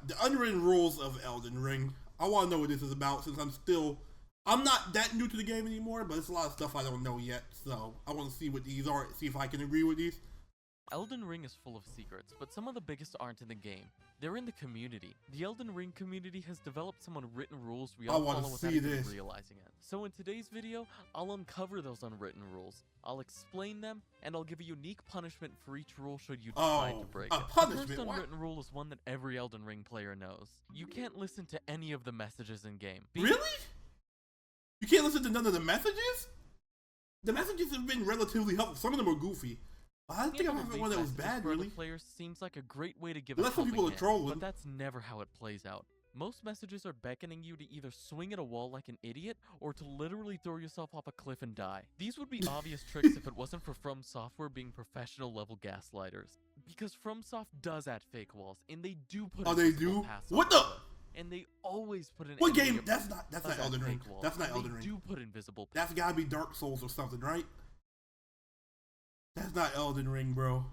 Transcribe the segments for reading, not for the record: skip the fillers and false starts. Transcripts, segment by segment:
the unwritten rules of Elden Ring. I want to know what this is about since I'm not that new to the game anymore, but it's a lot of stuff I don't know yet. So I want to see what these are, see if I can agree with these. Elden Ring is full of secrets, but some of the biggest aren't in the game. They're in the community. The Elden Ring community has developed some unwritten rules we all follow without even realizing it. So in today's video, I'll uncover those unwritten rules. I'll explain them, and I'll give a unique punishment for each rule should you decide to break it. The first unwritten rule is one that every Elden Ring player knows. You can't listen to any of the messages in-game. Really? You can't listen to none of the messages? The messages have been relatively helpful. Some of them are goofy. I don't think I've ever one that was bad, really. Players seems like a great way to give a helping hand, but that's never how it plays out. Most messages are beckoning you to either swing at a wall like an idiot, or to literally throw yourself off a cliff and die. These would be obvious tricks if it wasn't for From Software being professional level gaslighters. Because FromSoft does add fake walls, and they do put they do? What the? And they always put an what game? That's not Elden Ring. That's not Elden Ring. They do put invisible. That's gotta be Dark Souls or something, right? That's not Elden Ring, bro.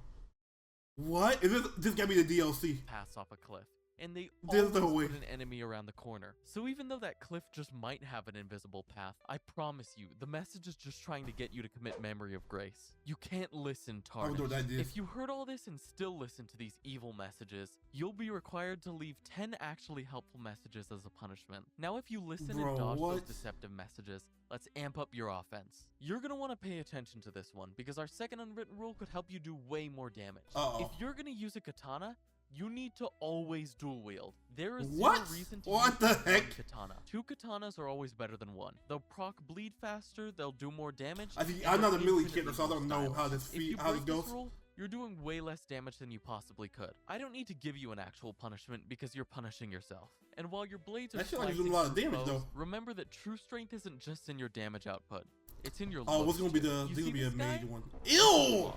What? Is this gotta be the DLC? Pass off a cliff. And they always put an enemy around the corner. So even though that cliff just might have an invisible path, I promise you, the message is just trying to get you to commit Memory of Grace. You can't listen, Tarnish. If you heard all this and still listen to these evil messages, you'll be required to leave 10 actually helpful messages as a punishment. Now if you listen and dodge those deceptive messages, let's amp up your offense. You're gonna want to pay attention to this one, because our second unwritten rule could help you do way more damage. If you're gonna use a katana, you need to always dual wield. There is zero reason to use one katana. 2 katanas are always better than 1. They'll proc bleed faster, they'll do more damage. I'm not a melee kid, so I don't know how this goes. Rule, you're doing way less damage than you possibly could. I don't need to give you an actual punishment because you're punishing yourself. And while your blades are slicing a lot of damage, though. Remember that true strength isn't just in your damage output. It's in your what's gonna be a major one? Ew!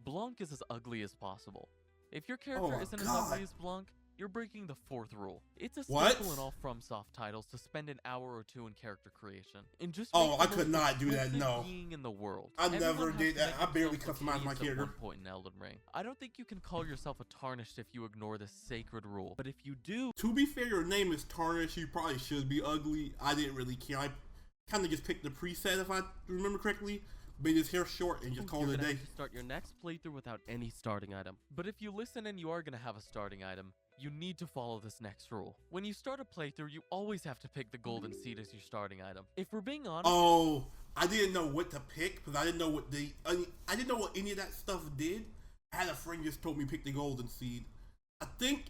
Blanc is as ugly as possible. If your character isn't as ugly as Blanc, you're breaking the 4th rule. It's a staple in all FromSoft titles to spend an hour or 2 in character creation. And just I could not do that, no. Being in the world. I never did that. I barely customized my character. At one point in Elden Ring. I don't think you can call yourself a Tarnished if you ignore this sacred rule. But if you do... To be fair, your name is Tarnished. You probably should be ugly. I didn't really care. I kind of just picked the preset, if I remember correctly. Made his hair short and just called it a day. Start your next playthrough without any starting item. But if you listen and you are going to have a starting item, you need to follow this next rule. When you start a playthrough, you always have to pick the golden seed as your starting item. If we're being honest... I didn't know what to pick because I didn't know what any of that stuff did. I had a friend just told me pick the golden seed. I think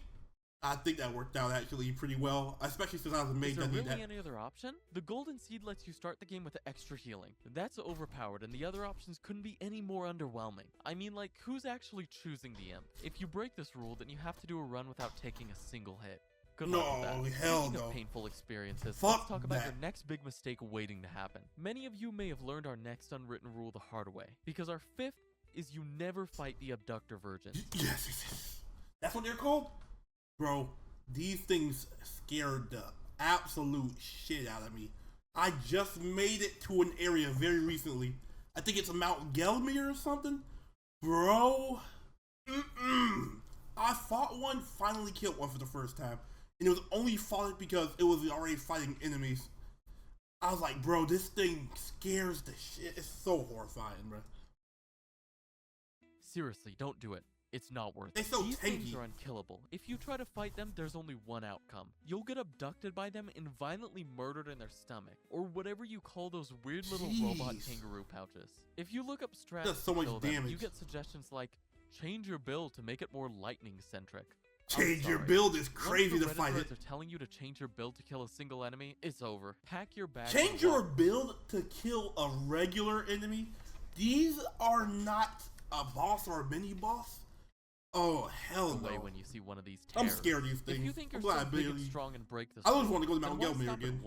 that worked out actually pretty well, especially since I was a mage. Is there really any other option? The golden seed lets you start the game with extra healing. That's overpowered, and the other options couldn't be any more underwhelming. I mean, like, who's actually choosing the imp? If you break this rule, then you have to do a run without taking a single hit. Good luck with that. Hell Speaking no. of painful experiences, let's talk about your next big mistake waiting to happen. Many of you may have learned our next unwritten rule the hard way, because our 5th is you never fight the abductor virgins. Yes. That's what they're called? Bro, these things scared the absolute shit out of me. I just made it to an area very recently. I think it's Mount Gelmir or something. Bro, I fought one, finally killed one for the first time. And it was only fought because it was already fighting enemies. I was like, bro, this thing scares the shit. It's so horrifying, bro. Seriously, don't do it. It's not worth it. They're so These tanky. things are unkillable. If you try to fight them, there's only one outcome. You'll get abducted by them and violently murdered in their stomach, or whatever you call those weird little robot kangaroo pouches. If you look up strats that's so much damage. You get suggestions like, change your build to make it more lightning-centric. Change your build is crazy to fight it. Are telling you to change your build to kill a single enemy, it's over. Pack your bag. Change your build to kill a regular enemy? These are not a boss or a mini-boss? Oh, hell no. When you see one of these I'm scared of these things. If you think you're so big and strong and break this I just want to go to Mount Gelmir again.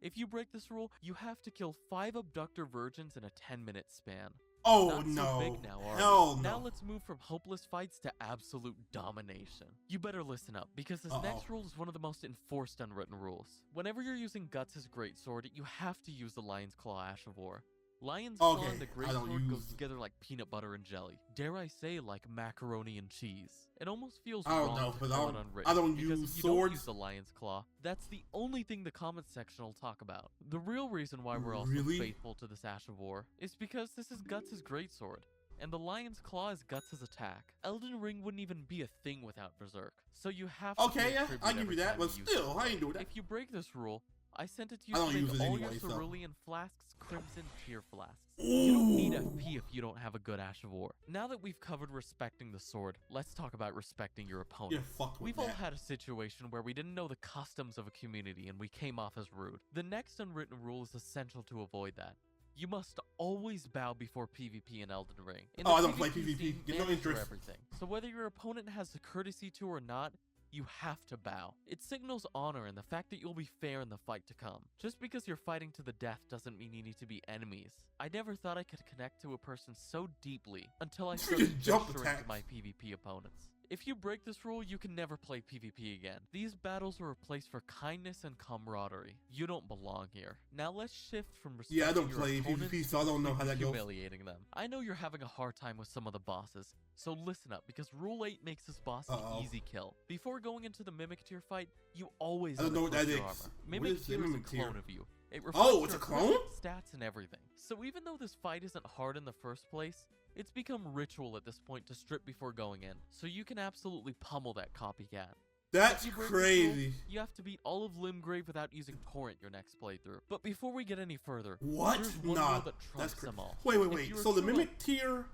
If you break this rule, you have to kill 5 abductor virgins in a 10-minute span. Oh, Not no. So big now, Hell no. Now let's move from hopeless fights to absolute domination. You better listen up, because this next rule is one of the most enforced unwritten rules. Whenever you're using Guts' greatsword, you have to use the Lion's Claw Ash of War. Lion's Claw Okay, and the Great I don't Sword goes use. together like peanut butter and jelly. Dare I say, like macaroni and cheese. It almost feels I don't wrong know, to but call it Unwritten, I don't because use if you don't swords. use the Lion's Claw, that's the only thing the comments section will talk about. The real reason why we're also Really? faithful to this Ash of War is because this is Guts' greatsword, and the Lion's Claw is Guts' attack. Elden Ring wouldn't even be a thing without Berserk, so you have to Okay, pay yeah, tribute I give every you that, time but use still, it. I ain't doing that. If you break this rule, I sent it to you I don't to use make it all anyway, your so. cerulean flasks crimson tier flasks. You don't need FP if you don't have a good Ash of War. Now that we've covered respecting the sword, let's talk about respecting your opponent. Yeah, fuck with We've that. all had a situation where we didn't know the customs of a community and we came off as rude. The next unwritten rule is essential to avoid that. You must always bow before PvP in Elden Ring. In the I don't play PvP PvP. scene, Get no manners are interest. everything. So whether your opponent has the courtesy to or not, you have to bow. It signals honor and the fact that you'll be fair in the fight to come. Just because you're fighting to the death doesn't mean you need to be enemies. I never thought I could connect to a person so deeply until I started Jump gesturing attack. to my PvP opponents. If you break this rule, you can never play PvP again. These battles are a place for kindness and camaraderie. You don't belong here. Now let's shift from respecting Yeah, I don't your play opponents PvP, so I don't know how that goes. humiliating them. I know you're having a hard time with some of the bosses, so listen up, because Rule 8 makes this boss an easy kill. Before going into the Mimic Tier fight, you always I don't know what that unequip is. your armor. What Mimic is the Tier is a Mimic Tier? clone of you. It Oh, reflects it's a your clone? equipment, stats, and everything. So even though this fight isn't hard in the first place, it's become ritual at this point to strip before going in, so you can absolutely pummel that copycat. That's If you break this crazy. rule, you have to beat all of Limgrave without using Torrent your next playthrough. But before we get any further, What? here's one Nah, rule that that's trumps crazy. them all. Wait. If you're So the true- Mimic Tier.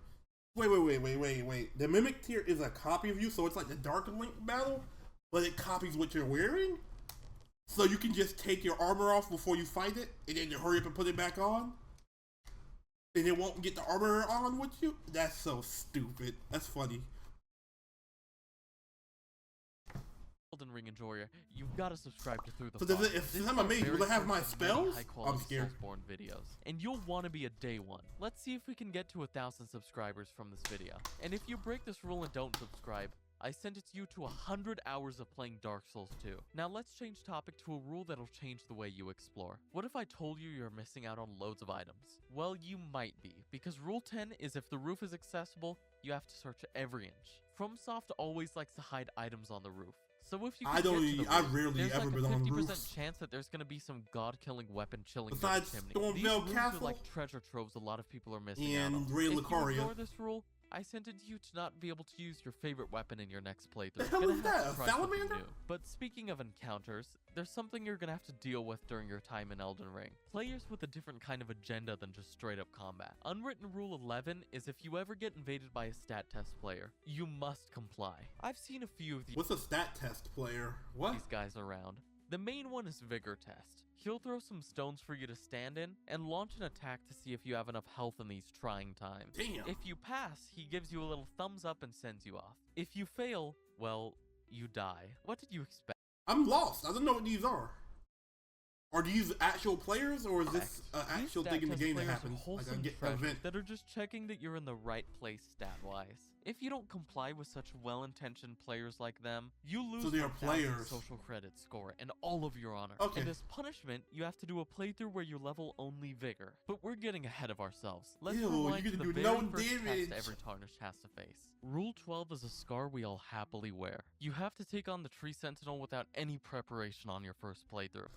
Wait. The Mimic Tier is a copy of you, so it's like the Dark Link battle, but it copies what you're wearing? So you can just take your armor off before you fight it, and then you hurry up and put it back on? And it won't get the armor on with you? That's so stupid. That's funny. Elden Ring enjoyer, you've got to subscribe to Through the So does Fire. it- if This is I'm our amazed, very will it have first my of many spells? high-quality I'm scared. Soulsborne videos, and you'll want to be a day one. Let's see if we can get to 1,000 subscribers from this video. And if you break this rule and don't subscribe, I sent it to you to 100 hours of playing Dark Souls 2. Now let's change topic to a rule that'll change the way you explore. What if I told you you're missing out on loads of items? Well, you might be, because Rule 10 is if the roof is accessible, you have to search every inch. FromSoft always likes to hide items on the roof. So if you can I don't get to even- the I roof, rarely there's ever like a been on 50% roofs. chance that there's gonna be some god-killing weapon chilling near the Besides chimney. Stormveil These roofs Castle are like treasure troves a lot of people are missing out and on. Ray If you Lucaria. ignore this rule, I sent it to you to not be able to use your favorite weapon in your next playthrough. The hell Gonna is have that, to a try something salamander? new. But speaking of encounters, there's something you're gonna have to deal with during your time in Elden Ring. Players with a different kind of agenda than just straight up combat. Unwritten Rule 11 is if you ever get invaded by a stat test player, you must comply. I've seen a few of What's a stat test player? What? these guys around. The main one is Vigor Test. He'll throw some stones for you to stand in and launch an attack to see if you have enough health in these trying times. Damn. If you pass, he gives you a little thumbs up and sends you off. If you fail, well, you die. What did you expect? I'm lost. I don't know what these are. Are these actual players, or is this an These actual stat thing in the test game that players are happens? Like I wholesome get an treasures event. that are just checking that you're in the right place stat-wise. If you don't comply with such well-intentioned players like them, you lose So they are 1,000 players. social credit score and all of your honor. Okay. And as punishment, you have to do a playthrough where you level only Vigor. But we're getting ahead of ourselves. Let's Ew, rewind you're to gonna the do very no first damage. test every Tarnished has to face. Rule 12 is a scar we all happily wear. You have to take on the Tree Sentinel without any preparation on your first playthrough.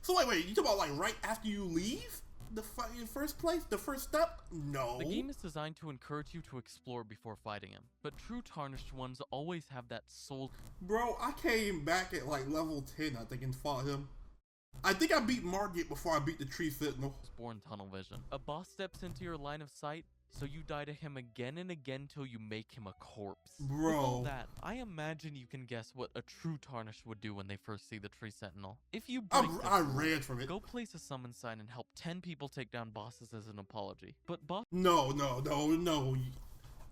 So wait, you talking about like right after you leave the first place, the first step? No. The game is designed to encourage you to explore before fighting him, but true Tarnished ones always have that soul. Bro, I came back at like level 10, I think, and fought him. I think I beat Margit before I beat the Tree Sentinel. Born tunnel vision. A boss steps into your line of sight, so you die to him again and again till you make him a corpse. With all Bro. that, I imagine you can guess what a true Tarnished would do when they first see the Tree Sentinel. If you break this I rule, ran from it. go place a summon sign and help 10 people take down bosses as an apology. But boss No.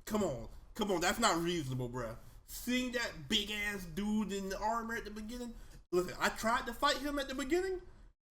Come on, that's not reasonable, bruh. Seeing that big ass dude in the armor at the beginning. Listen, I tried to fight him at the beginning,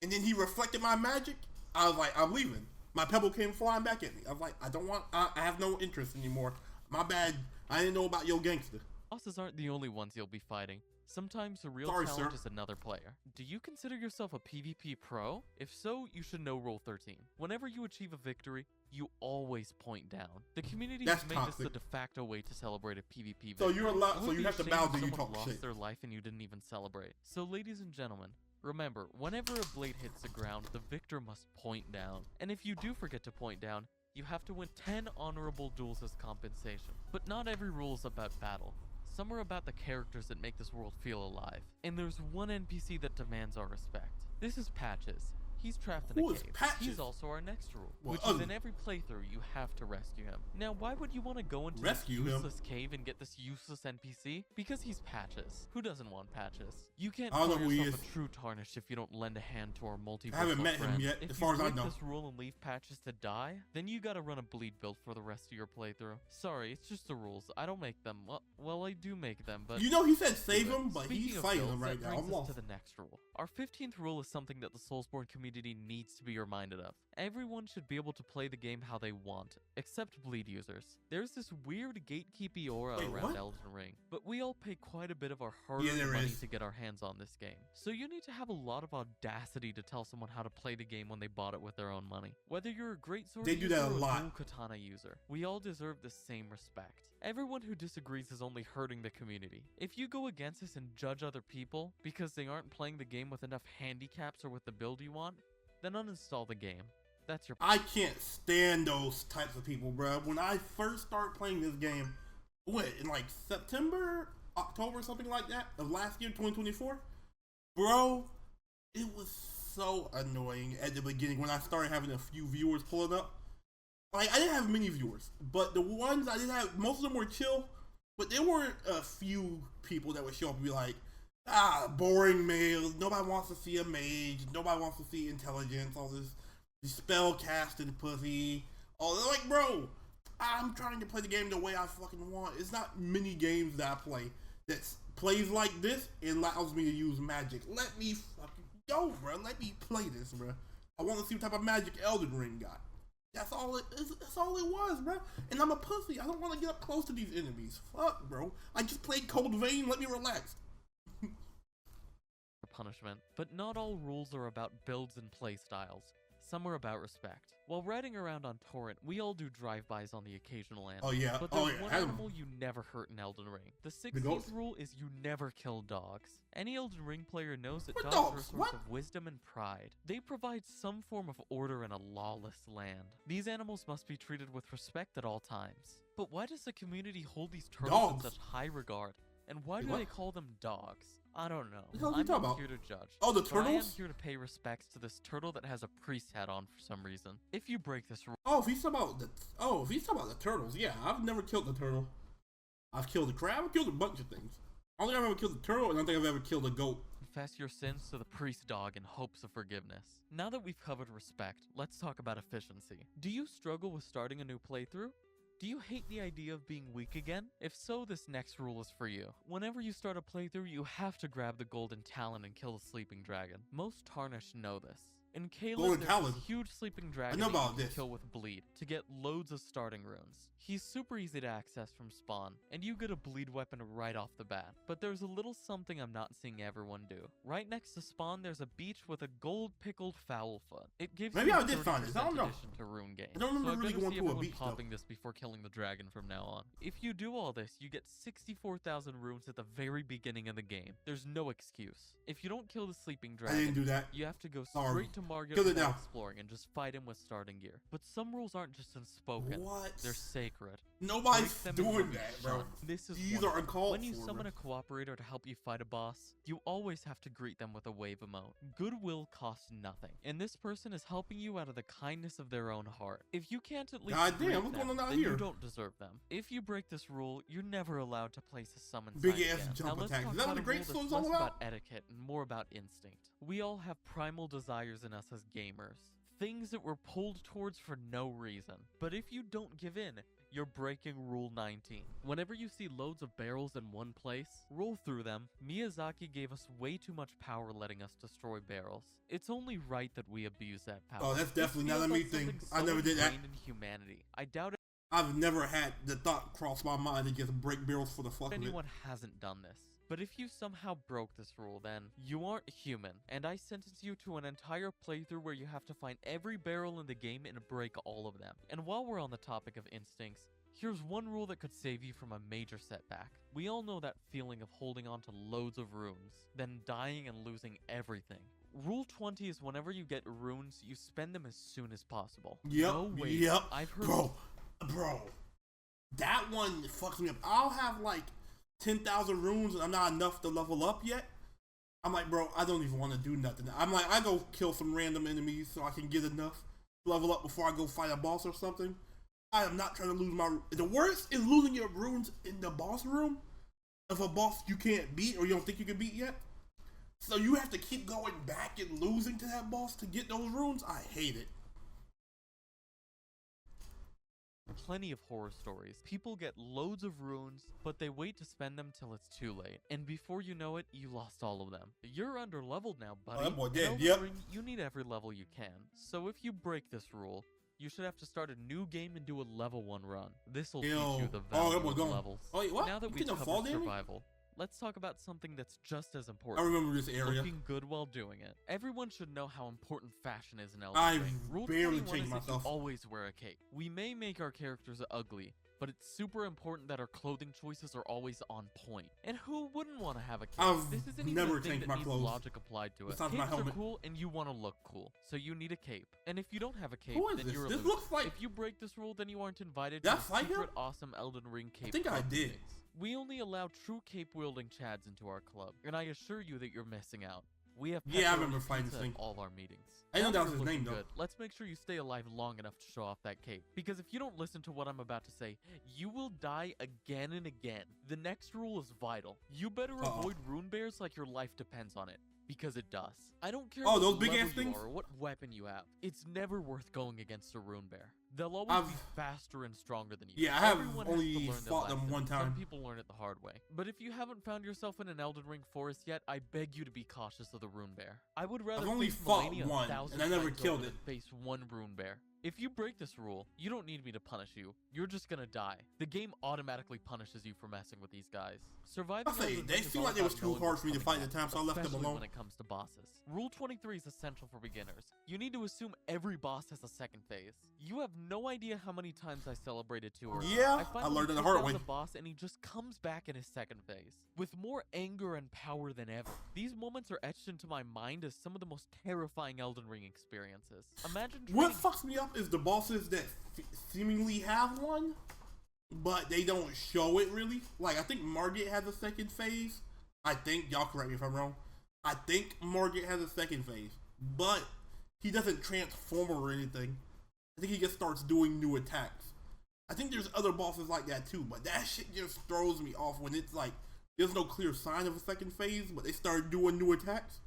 and then he reflected my magic. I was like, I'm leaving. My pebble came flying back at me. I was like, I have no interest anymore. My bad. I didn't know about your gangster. Bosses aren't the only ones you'll be fighting. Sometimes the real Sorry, challenge sir. is another player. Do you consider yourself a PvP pro? If so, you should know Rule 13. Whenever you achieve a victory, you always point down. The community That's has made toxic. this the de facto way to celebrate a PvP victory. So you're allowed. It So would you be have to a shame bow if till you someone talk lost shit. their life and you didn't even celebrate. So ladies and gentlemen, remember, whenever a blade hits the ground, the victor must point down. And if you do forget to point down, you have to win 10 honorable duels as compensation. But not every rule is about battle. Some are about the characters that make this world feel alive. And there's one NPC that demands our respect. This is Patches. He's trapped in Who a is cave. Patches? He's also our next rule, Well, which is in every playthrough you have to rescue him. Now, why would you want to go into Rescue this him? useless cave and get this useless NPC? Because he's Patches. Who doesn't want Patches? You can't I don't call know who he yourself is. a true Tarnish if you don't lend a hand to our multiversal I haven't met him friend. yet, If as far you as I break know. this rule and leave Patches to die, then you gotta run a bleed build for the rest of your playthrough. Sorry, it's just the rules. I don't make them. Well, I do make them, but You know, he said save him, but Speaking he's of fighting builds, him right that now. brings I'm us lost. to the next rule. Our 15th rule is something that the Soulsborne community needs to be reminded of. Everyone should be able to play the game how they want, except bleed users. There's this weird gatekeepy aura Wait, around what? Elden Ring, but we all pay quite a bit of our Yeah, hard-earned there money is. to get our hands on this game. So you need to have a lot of audacity to tell someone how to play the game when they bought it with their own money. Whether you're a great sword They do user that a or lot. dual katana user, we all deserve the same respect. Everyone who disagrees is only hurting the community. If you go against us and judge other people because they aren't playing the game with enough handicaps or with the build you want, then uninstall the game. That's your I can't stand those types of people, bro. When I first started playing this game, what, in like September, October, something like that, of last year, 2024? Bro, it was so annoying at the beginning when I started having a few viewers pulling up. Like, I didn't have many viewers, but the ones I did have, most of them were chill, but there were a few people that would show up and be like, boring male, nobody wants to see a mage, nobody wants to see intelligence, all this spell casting pussy. Oh, they're like, bro, I'm trying to play the game the way I fucking want. It's not many games that I play that plays like this and allows me to use magic. Let me fucking go, bro. Let me play this, bro. I want to see what type of magic Elden Ring got. That's all it is. That's all it was, bro. And I'm a pussy. I don't want to get up close to these enemies. Fuck, bro. I just played Cold Vein. Let me relax. punishment. But not all rules are about builds and playstyles. Some are about respect. While riding around on Torrent, we all do drive-bys on the occasional animal. Oh, yeah. But there's Oh, yeah. one animal you never hurt in Elden Ring. The 16th goats? rule is you never kill dogs. Any Elden Ring player knows that What dogs are a dogs? source What? of wisdom and pride. They provide some form of order in a lawless land. These animals must be treated with respect at all times. But why does the community hold these turtles Dogs? in such high regard? And why Wait, do what? they call them dogs? I don't know. What the hell are you I'm talking not about? here to judge. Oh, the But I am turtles? here to pay respects to this turtle that has a priest hat on for some reason. If you break this rule, Oh, if he's talking about the turtles, yeah, I've never killed the turtle. I've killed a crab. I've killed a bunch of things. I don't think I've ever killed a turtle, and I don't think I've ever killed a goat. confess your sins to the priest dog in hopes of forgiveness. Now that we've covered respect, let's talk about efficiency. Do you struggle with starting a new playthrough? Do you hate the idea of being weak again? If so, this next rule is for you. Whenever you start a playthrough, you have to grab the golden talon and kill the sleeping dragon. Most Tarnished know this. In Caleb, Golden there's Talon? this huge sleeping dragon know that you about can this. kill with bleed to get loads of starting runes. He's super easy to access from spawn, and you get a bleed weapon right off the bat. But there's a little something I'm not seeing everyone do. Right next to spawn, there's a beach with a gold pickled foul foot. It gives Maybe you I a did find this. I 30% don't know. addition to rune gain. I don't remember so really better going see to a everyone beach, though. popping this before killing the dragon from now on. If you do all this, you get 64,000 runes at the very beginning of the game. There's no excuse. If you don't kill the sleeping I didn't dragon, do that. you have to go Sorry. straight to Margit Kill it without now. exploring and just fight him with starting gear. But some rules aren't just unspoken. What? They're sacred. Nobody's Break them and doing you'll be that, bro. shunned. This is These one are of them. uncalled When you for, summon bro. a cooperator to help you fight a boss, you always have to greet them with a wave emote. Goodwill costs nothing, and this person is helping you out of the kindness of their own heart. If you can't at least God damn, greet what's them, going on out then here? you don't deserve them. If you break this rule, you're never allowed to place a summon Big sign ass again. jump Now let's attack. talk Is that what about the a Great rule that's Sword's all less about? etiquette and more about instinct. We all have primal desires in us as gamers. Things that we're pulled towards for no reason. But if you don't give in, you're breaking Rule 19. Whenever you see loads of barrels in one place, roll through them. Miyazaki gave us way too much power letting us destroy barrels. It's only right that we abuse that power. Oh, that's This definitely not feels a me like thing. something I so never did that. ingrained in humanity. I doubt I've never had the thought cross my mind to just break barrels for the fuck of it. Anyone hasn't done this. But if you somehow broke this rule, then you aren't human, and I sentence you to an entire playthrough where you have to find every barrel in the game and break all of them. And while we're on the topic of instincts, here's one rule that could save you from a major setback. We all know that feeling of holding on to loads of runes, then dying and losing everything. Rule 20 is whenever you get runes, you spend them as soon as possible. Yep, No wait. yep. I've heard Bro. That one fucks me up. I'll have like 10,000 runes and I'm not enough to level up yet. I'm like, bro, I don't even want to do nothing. I'm like, I go kill some random enemies so I can get enough to level up before I go fight a boss or something. I am not trying to lose my... The worst is losing your runes in the boss room of a boss you can't beat or you don't think you can beat yet. So you have to keep going back and losing to that boss to get those runes. I hate it. Plenty of horror stories. People get loads of runes, but they wait to spend them till it's too late. And before you know it, you lost all of them. You're under leveled now, buddy. Oh, that boy In dead, Elden yep. Ring, you need every level you can. So if you break this rule, you should have to start a new game and do a level 1 run. This'll teach you the value of levels. Oh, wait, what? Now that You we've getting a fall covered damage? survival, let's talk about something that's just as I important. remember this area. Looking good while doing it. Everyone should know how important fashion is in Elden I've Ring. Rule barely 21 changed is that myself. you always wear a cape. We may make our characters ugly, but it's super important that our clothing choices are always on point. And who wouldn't want to have a cape? I've This isn't even never a thing changed that my needs clothes. logic applied to it. Besides my Capes are helmet. cool and you want to look cool, so you need a cape. And if you don't have a cape, Who is then this? you're a This loser. looks like- If you break this rule, then you aren't invited Did I to the fight him? secret awesome Elden Ring cape think I club did. meetings. We only allow true cape-wielding chads into our club, and I assure you that you're missing out. We have Yeah, I pepperoni remember fighting pizza this at thing. all our meetings. I know Now that was you're his name, looking though. good, let's make sure you stay alive long enough to show off that cape. Because if you don't listen to what I'm about to say, you will die again and again. The next rule is vital. You better avoid rune bears like your life depends on it. Because it does. I don't care what those big level ass you things? are or what weapon you have. It's never worth going against a rune bear. They'll always be faster and stronger than you. Yeah, I have Everyone has to only learn their fought them lesson. one time. Some people learn it the hard way. But if you haven't found yourself in an Elden Ring forest yet, I beg you to be cautious of the rune bear. I would rather I've only face fought Melania one, 1,000 and I never times killed over it. than face one rune bear. If you break this rule, you don't need me to punish you. You're just gonna die. The game automatically punishes you for messing with these guys. Surviving I say, Elden they Ring is seem all like it was about too knowing hard what's for me to coming fight at the next, time, so I left them especially alone. when it comes to bosses. Rule 23 is essential for beginners. You need to assume every boss has a second phase. You have no idea how many times I celebrated too early. Yeah, I finally learned it the took hard down way. the boss and he just comes back in his second phase with more anger and power than ever. These moments are etched into my mind as some of the most terrifying Elden Ring experiences. Imagine What training- fucks me up is the bosses that seemingly have one, but they don't show it really. Like, I think Margit has a second phase. I think, y'all correct me if I'm wrong. I think Margit has a second phase, but he doesn't transform or anything. I think he just starts doing new attacks. I think there's other bosses like that too, but that shit just throws me off when it's like, there's no clear sign of a second phase, but they start doing new attacks.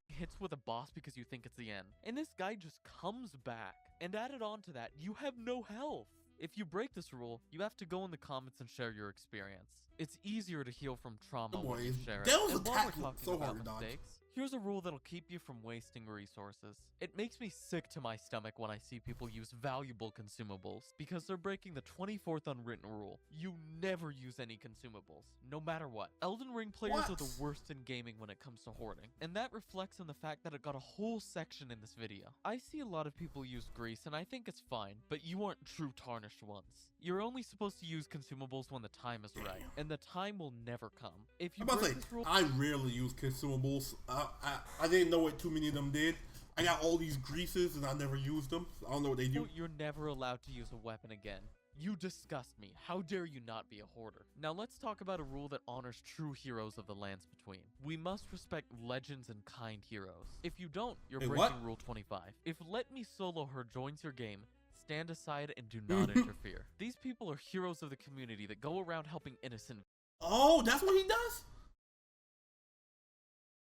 hits with a boss because you think it's the end. And this guy just comes back. And added on to that, you have no health. If you break this rule, you have to go in the comments and share your experience. It's easier to heal from trauma when you share it. Those And while we're attacks look talking so about hard to dodge. mistakes, here's a rule that'll keep you from wasting resources. It makes me sick to my stomach when I see people use valuable consumables because they're breaking the 24th Unwritten rule. You never use any consumables, no matter what. Elden Ring players are the worst in gaming when it comes to hoarding, and that reflects in the fact that it got a whole section in this video. I see a lot of people use grease, and I think it's fine, but you aren't true tarnished ones. You're only supposed to use consumables when the time is right, and the time will never come. If you I'm about to break say, this rule, I rarely use consumables. I didn't know what too many of them did. I got all these greases and I never used them. So I don't know what they do. you're never allowed to use a weapon again. You disgust me. How dare you not be a hoarder? Now let's talk about a rule that honors true heroes of the lands between. We must respect legends and kind heroes. If you don't, you're Wait, breaking what? rule 25. If Let Me Solo Her joins your game, stand aside and do not interfere. These people are heroes of the community that go around helping innocent. Oh, that's what he does?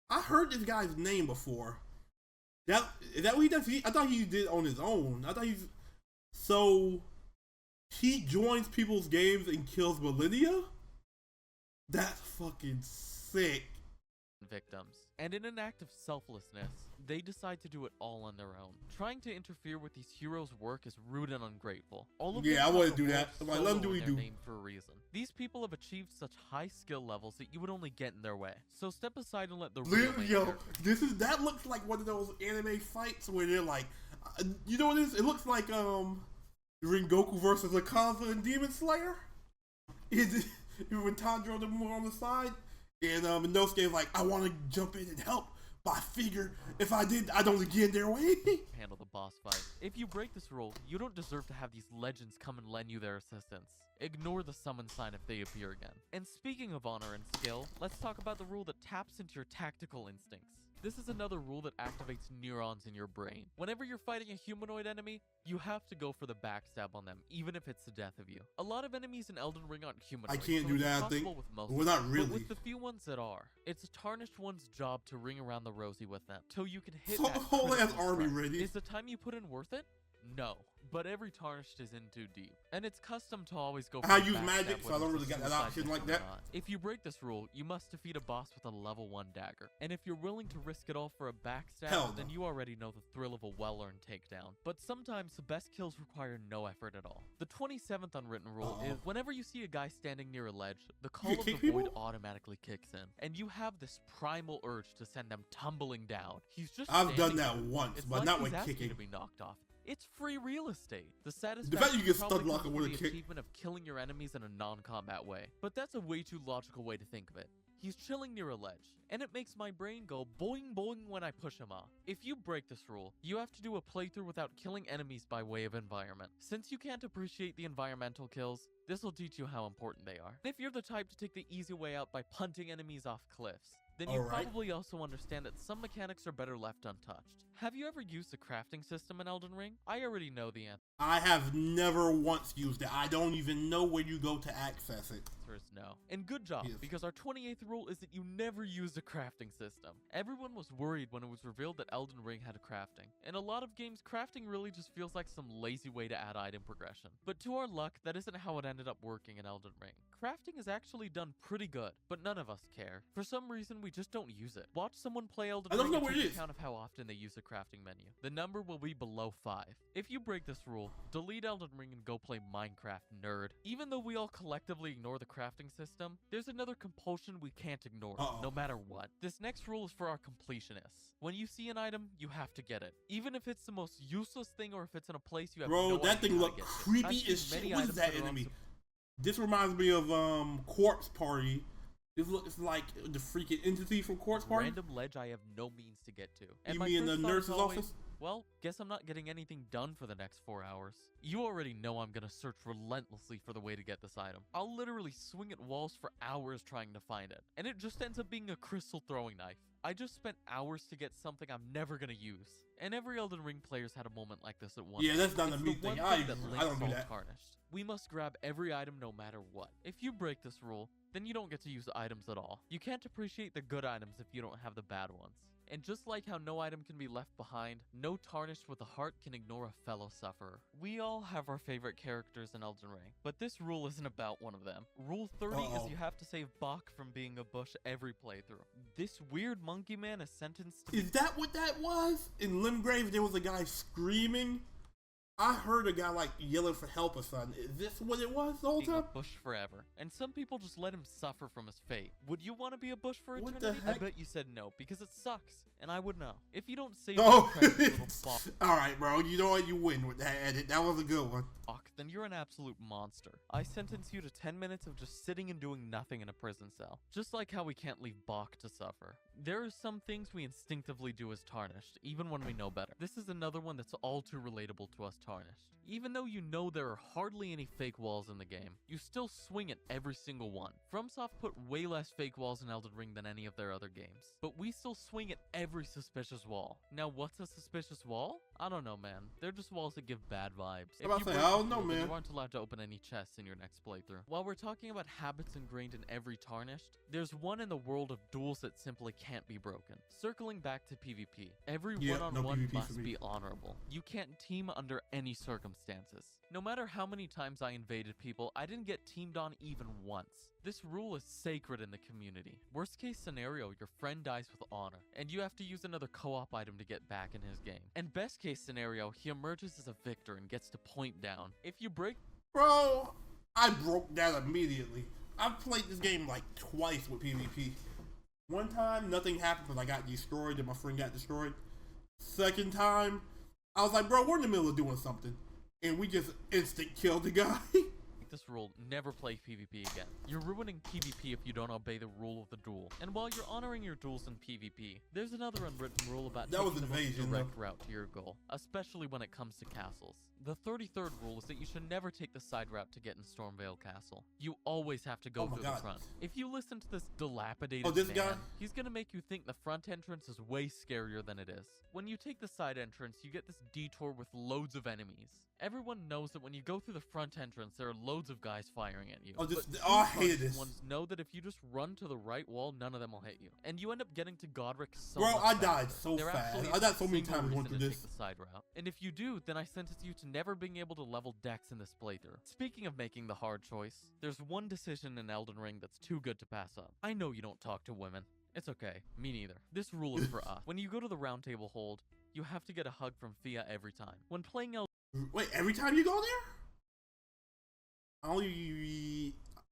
I heard this guy's name before. Is that what he does? I thought he did on his own. I thought he's... So, he joins people's games and kills millennia? That's fucking sick. victims. And in an act of selflessness, they decide to do it all on their own. Trying to interfere with these heroes' work is rude and ungrateful. All of Yeah, I them wouldn't have do the that. word I'm like, let 'em do solo what in he their do. name for a reason. These people have achieved such high skill levels that you would only get in their way. So step aside and let the real main Yo, character. that looks like one of those anime fights where they're like, you know what it is? It looks like Rengoku versus Akaza and Demon Slayer. When Tanjiro and them were on the side, and Inosuke's like, I want to jump in and help, but I figure if I did, I'd only get in their way. Handle the boss fight. If you break this rule, you don't deserve to have these legends come and lend you their assistance. Ignore the summon sign if they appear again. And speaking of honor and skill, let's talk about the rule that taps into your tactical instincts. This is another rule that activates neurons in your brain. Whenever you're fighting a humanoid enemy, you have to go for the backstab on them, even if it's the death of you. A lot of enemies in Elden Ring aren't humanoid. I can't do that, I think. With most well, not really. But with the few ones that are, it's a tarnished one's job to ring around the rosy with them, till you can hit that whole ass army strike. ready. Is the time you put in worth it? No. But every tarnished is in too deep. And it's custom to always go for I the use backstab magic, so I don't really get that option like that. If you break this rule, you must defeat a boss with a level 1 dagger. And if you're willing to risk it all for a backstab, then you already know the thrill of a well-earned takedown. But sometimes the best kills require no effort at all. The 27th unwritten rule is whenever you see a guy standing near a ledge, the call of the void automatically kicks in. And you have this primal urge to send them tumbling down. He's just I've done that once, but not when kicking. To be knocked off. It's free real estate. The satisfaction the fact you get stun lock with a the kick. achievement of killing your enemies in a non-combat way. But that's a way too logical way to think of it. He's chilling near a ledge, and it makes my brain go boing boing when I push him off. If you break this rule, you have to do a playthrough without killing enemies by way of environment. Since you can't appreciate the environmental kills, this will teach you how important they are. If you're the type to take the easy way out by punting enemies off cliffs, then you probably also understand that some mechanics are better left untouched. Have you ever used the crafting system in Elden Ring? I already know the answer. I have never once used it. I don't even know where you go to access it. Is no. And good job, because our 28th rule is that you never use a crafting system. Everyone was worried when it was revealed that Elden Ring had crafting. In a lot of games, crafting really just feels like some lazy way to add item progression. But to our luck, that isn't how it ended up working in Elden Ring. Crafting is actually done pretty good, but none of us care. For some reason, we just don't use it. Watch someone play Elden Ring and take account of how often they use the crafting menu. The number will be below 5. If you break this rule, delete Elden Ring and go play Minecraft, nerd. Even though we all collectively ignore the crafting system, there's another compulsion we can't ignore, no matter what. This next rule is for our completionists. When you see an item, you have to get it. Even if it's the most useless thing or if it's in a place you have no idea. Bro, that thing looked creepy as shit. What is that enemy? This reminds me of Corpse Party. This looks like the freaking entity from Corpse Party. Random ledge I have no means to get to. And you mean the nurse's office? Well, guess I'm not getting anything done for the next 4 hours. You already know I'm gonna search relentlessly for the way to get this item. I'll literally swing at walls for hours trying to find it. And it just ends up being a crystal throwing knife. I just spent hours to get something I'm never gonna use. And every Elden Ring player's had a moment like this at one point. Yeah, that's not a me thing. I don't do that. Tarnished. We must grab every item no matter what. If you break this rule, then you don't get to use items at all. You can't appreciate the good items if you don't have the bad ones. And just like how no item can be left behind, no tarnished with a heart can ignore a fellow sufferer. We all have our favorite characters in Elden Ring, but this rule isn't about one of them. Rule 30 is you have to save Bach from being a bush every playthrough. This weird monkey man is sentenced to— Is that what that was? In Limgrave, there was a guy screaming. I heard a guy like yelling for help or something. Is this what it was the whole time? A bush forever. And some people just let him suffer from his fate. Would you want to be a bush for eternity? What the heck? I bet you said no, because it sucks. And I would know. If you don't save Alright, bro. You know what? You win with that edit. That was a good one. Then you're an absolute monster. I sentence you to 10 minutes of just sitting and doing nothing in a prison cell. Just like how we can't leave Bach to suffer. There are some things we instinctively do as Tarnished, even when we know better. This is another one that's all too relatable to us Tarnished. Even though you know there are hardly any fake walls in the game, you still swing at every single one. FromSoft put way less fake walls in Elden Ring than any of their other games, but we still swing at every suspicious wall. Now, what's a suspicious wall? I don't know, man. They're just walls that give bad vibes. I don't know, man. You aren't allowed to open any chests in your next playthrough. While we're talking about habits ingrained in every Tarnished, there's one in the world of duels that simply can't be broken. Circling back to PvP, every one-on-one must be honorable. You can't team under any circumstances. No matter how many times I invaded people, I didn't get teamed on even once. This rule is sacred in the community. Worst case scenario, your friend dies with honor, and you have to use another co-op item to get back in his game. And best case scenario, he emerges as a victor and gets to point down. If you break... Bro, I broke that immediately. I've played this game like twice with PvP. One time, nothing happened because I got destroyed and my friend got destroyed. Second time, I was like, bro, we're in the middle of doing something. And we just instant killed the guy. This rule, never play PvP again. You're ruining PvP if you don't obey the rule of the duel. And while you're honoring your duels in PvP, there's another unwritten rule about taking the most direct route to your goal, especially when it comes to castles. The 33rd rule is that you should never take the side route to get in Stormvale Castle. You always have to go through the front. If you listen to this dilapidated man, he's gonna make you think the front entrance is way scarier than it is. When you take the side entrance, you get this detour with loads of enemies. Everyone knows that when you go through the front entrance, there are loads of guys firing at you. I hated this. Ones know that if you just run to the right wall, none of them will hit you. And you end up getting to Godric so much faster. Died so fast. I died so many times going through this. Take the side route. And if you do, then I sentence you to never being able to level Dex in this playthrough. Speaking of making the hard choice, there's one decision in Elden Ring that's too good to pass up. I know you don't talk to women. It's okay. Me neither. This rule is for us. When you go to the round table hold, you have to get a hug from Fia every time. When playing Elden... Wait, every time you go there?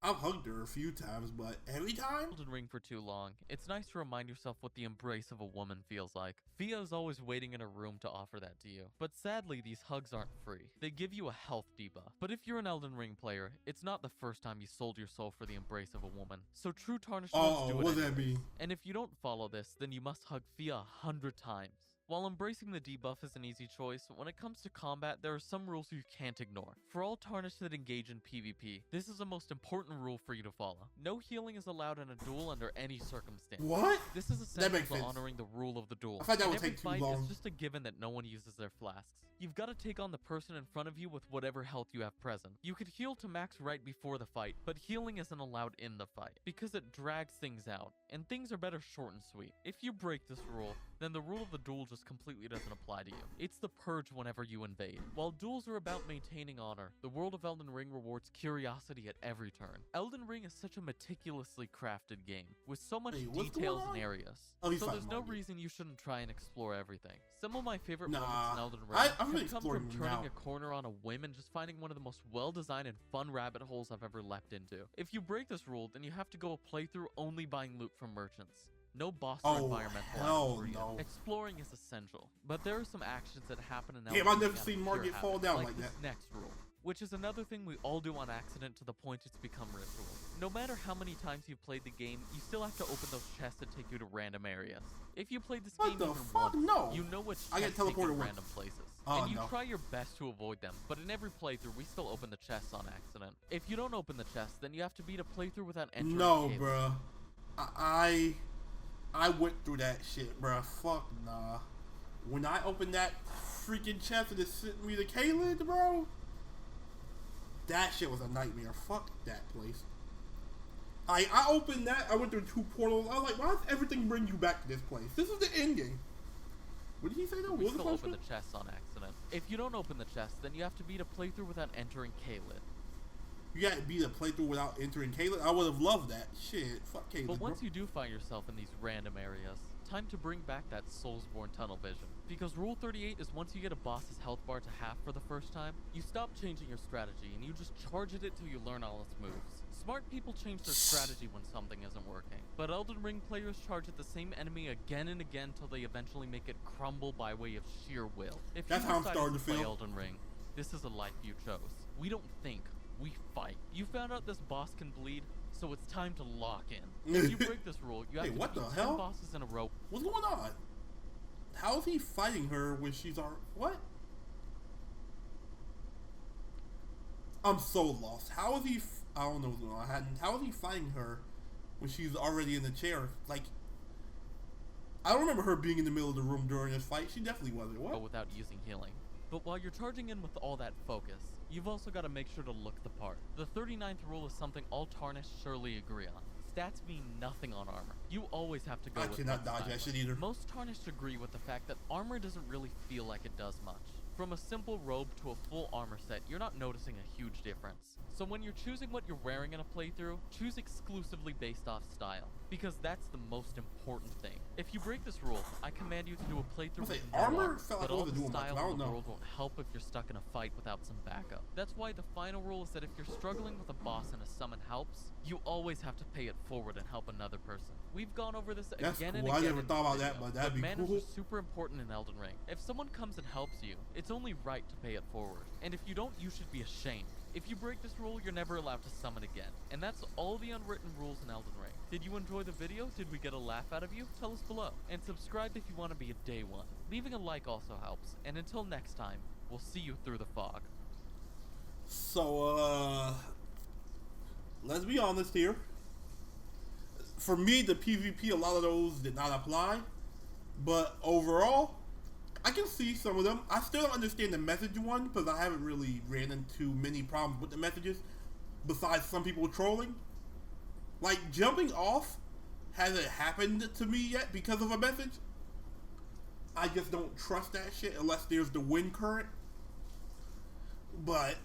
I've hugged her a few times, but every time? Elden Ring for too long. It's nice to remind yourself what the embrace of a woman feels like. Fia is always waiting in a room to offer that to you. But sadly, these hugs aren't free. They give you a health debuff. But if you're an Elden Ring player, it's not the first time you sold your soul for the embrace of a woman. So true Tarnished ones do it. What does that mean? And if you don't follow this, then you must hug Fia 100 times. While embracing the debuff is an easy choice, when it comes to combat, there are some rules you can't ignore. For all Tarnished that engage in PvP, this is the most important rule for you to follow. No healing is allowed in a duel under any circumstance. What? This is essential to honoring the rule of the duel. I thought that would take too long. It's just a given that no one uses their flasks. You've got to take on the person in front of you with whatever health you have present. You could heal to max right before the fight, but healing isn't allowed in the fight, because it drags things out, and things are better short and sweet. If you break this rule, then the rule of the duel just completely doesn't apply to you. It's the purge whenever you invade. While duels are about maintaining honor, the world of Elden Ring rewards curiosity at every turn. Elden Ring is such a meticulously crafted game, with so much details and areas. So there's no reason you shouldn't try and explore everything. Some of my favorite moments in Elden Ring come from turning a corner on a whim and just finding one of the most well-designed and fun rabbit holes I've ever leapt into. If you break this rule, then you have to go a playthrough only buying loot from merchants. No boss or environmental items. Exploring is essential, but there are some actions that happen in Elden Ring. I've never seen Margit fall down like that. Next rule, which is another thing we all do on accident to the point it's become ritual. No matter how many times you've played the game, you still have to open those chests that take you to random areas. If you played this game even once, you know which chests take you to random places. And you try your best to avoid them, but in every playthrough, we still open the chests on accident. If you don't open the chest, then you have to beat a playthrough without entering bruh. I went through that shit, bruh. Fuck nah. When I opened that freaking chest and it sent me to Caelid, bro, that shit was a nightmare. Fuck that place. I opened that, I went through 2 portals. I was like, why does everything bring you back to this place? This is the end game. What did he say though? We still open the chests on accident. If you don't open the chest, then you have to beat a playthrough without entering Caelid. You gotta beat a playthrough without entering Caelid? I would have loved that. Shit, fuck Caelid. But once you do find yourself in these random areas, time to bring back that Soulsborne tunnel vision. Because Rule 38 is once you get a boss's health bar to half for the first time, you stop changing your strategy and you just charge at it till you learn all its moves. Smart people change their strategy when something isn't working, but Elden Ring players charge at the same enemy again and again till they eventually make it crumble by way of sheer will. If That's how I'm starting to feel. Elden Ring, this is a life you chose. We don't think, we fight. You found out this boss can bleed, so it's time to lock in. If you break this rule, you have to beat 10 bosses in a row. What's going on? How is he fighting her when she's already... What? I'm so lost. How is he... I don't know what's going on. How is he fighting her when she's already in the chair? Like, I don't remember her being in the middle of the room during this fight. She definitely wasn't. What? Without using healing. But while you're charging in with all that focus, you've also got to make sure to look the part. The 39th rule is something all Tarnished surely agree on. Stats mean nothing on armor. You always have to go with I cannot dodge that shit either. Most Tarnished agree with the fact that armor doesn't really feel like it does much. From a simple robe to a full armor set, you're not noticing a huge difference. So when you're choosing what you're wearing in a playthrough, choose exclusively based off style, because that's the most important thing. If you break this rule, I command you to do a playthrough with no armor, but all the style in the world won't help if you're stuck in a fight without some backup. That's why the final rule is that if you're struggling with a boss and a summon helps, you always have to pay it forward and help another person. We've gone over this again and again. I never thought about that, but that'd be cool. Manage is super important in Elden Ring. If someone comes and helps you, it's only right to pay it forward. And if you don't, you should be ashamed. If you break this rule, you're never allowed to summon again. And that's all the unwritten rules in Elden Ring. Did you enjoy the video? Did we get a laugh out of you? Tell us below. And subscribe if you want to be a day one. Leaving a like also helps. And until next time, we'll see you through the fog. So, let's be honest here. For me, the PvP, a lot of those did not apply. But overall, I can see some of them. I still don't understand the message one because I haven't really ran into many problems with the messages besides some people trolling. Like, jumping off hasn't happened to me yet because of a message. I just don't trust that shit unless there's the wind current. But,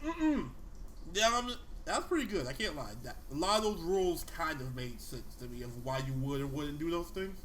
yeah, that's pretty good. I can't lie. A lot of those rules kind of made sense to me of why you would or wouldn't do those things.